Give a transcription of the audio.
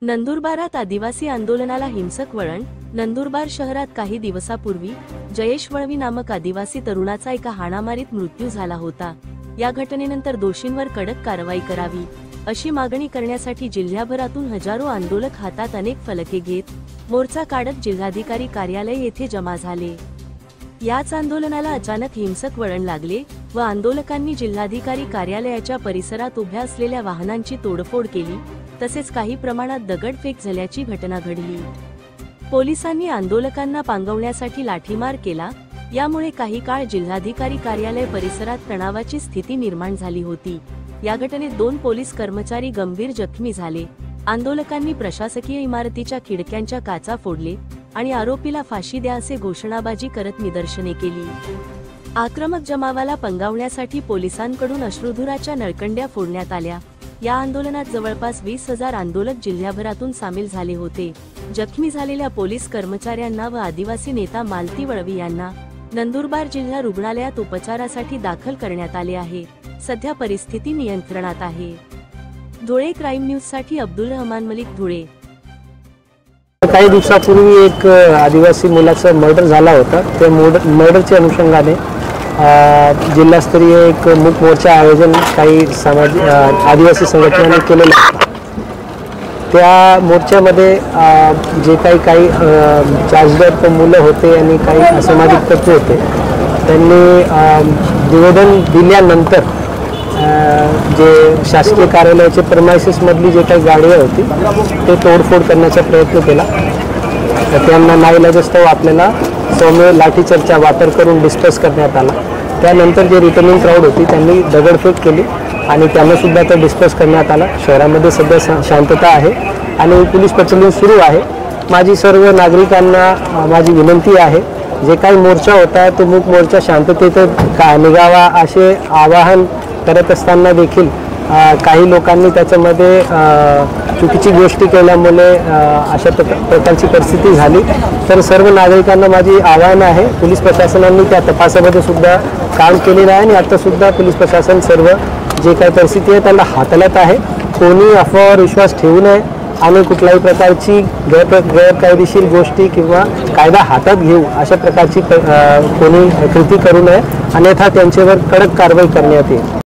नंदुरबारात आदिवासी आंदोलनाला हिंसक वळण। नंदुरबार शहरात काही दिवसापूर्वी जयेश वळवी नामक आदिवासी तरुणाचा एका हाणामारीत मृत्यू झाला होता। या घटनेनंतर दोषींवर कडक कारवाई करावी अशी मागणी करण्यासाठी जिल्ह्याभरातून हजारो आंदोलक हातात अनेक फलके घेत मोर्चा काढत जिल्हाधिकारी कार्यालय येथे जमा झाले। याच आंदोलनाला अचानक हिंसक वळण लागले व आंदोलकांनी जिल्हाधिकारी कार्यालयाच्या परिसरात उभ्या असलेल्या वाहनांची तोडफोड केली, तसेच काही प्रमाणात दगडफेक झाल्याची घटना घडली। पोलिसांनी आंदोलकांना पांगवण्यासाठी लाठीमार केला, यामुळे काही काळ जिल्हाधिकारी कार्यालय परिसरात तणावाची स्थिती निर्माण झाली होती। या घटनेत 2 पोलीस कर्मचारी गंभीर जखमी झाले। आंदोलकांनी प्रशासकीय इमारतीच्या खिडक्यांच्या काचा फोडले आणि आरोपीला फाशी द्या असे घोषणाबाजी करत निदर्शने केली। आक्रमक जमावाला पंगावण्यासाठी पोलिसांकडून अश्रुधुराच्या नळकंड्या फोडण्यात आल्या। या आंदोलनात जवळपास 20,000 आंदोलक जिल्ह्याभरातून सामील झाले होते। जखमी झालेल्या पोलीस कर्मचाऱ्यांना व आदिवासी नेता मालती वळवी यांना नंदुरबार जिल्हा रुग्णालयात उपचारासाठी दाखल करण्यात आले आहे। सध्या परिस्थिती नियंत्रणात आहे। धुळे क्राईम न्यूज साठी अब्दुल रहमान मलिक, धुळे। काही दिवसापूर्वी एक आदिवासी मुलाचा मर्डर झाला होता। त्या मर्डरच्या अनुषंगाने जिल्हास्तरीय एक मूक मोर्चा आयोजन काही आदिवासी संघटनांनी केलेलं आहे। त्या मोर्चामध्ये जे काही चार्जड मुलं होते आणि काही असामाजिक तत्व होते, त्यांनी निवेदन दिल्यानंतर जे शासकीय कार्यालयाचे प्रेमाइसेस मधली जे काही गाडी होती ते तोडफोड करण्याचा प्रयत्न केला। त्यांना नाईलाजास्तव आपल्याला सौम्य लाठीचार्जचा वापर करून डिस्पर्स करण्यात आला। त्यानंतर जे रिटर्निंग क्राऊड होती त्यांनी दगडफेक केली आणि त्यांना सुद्धा ते डिस्पर्स करण्यात आला। शहरामध्ये सध्या शांतता आहे आणि पोलीस पेट्रोलिंग सुरू आहे। माझी सर्व नागरिकांना माझी विनंती आहे, जे काही मोर्चा होता तो मूक मोर्चा शांततेत निघावा असे आवाहन करत असताना देखील काही लोकांनी त्याच्यामध्ये चुकीची गोष्टी केल्यामुळे अशा प्रकारची परिस्थिती झाली। तर सर्व नागरिकांना माझी आवाहन आहे, पोलीस प्रशासनाने त्या तपासामध्ये सुद्धा काम केलेलं आहे आणि आता सुद्धा पोलीस प्रशासन सर्व जे काही परिस्थिती आहे त्याला हाताळत आहे। कोणी अफवावर विश्वास ठेवू नये आणि कुठल्याही प्रकारची गैरकायदेशीर गोष्टी किंवा कायदा हातात घेऊ अशा प्रकारची कोणी कृती करू नये, अन्यथा त्यांच्यावर कडक कारवाई करण्यात येईल।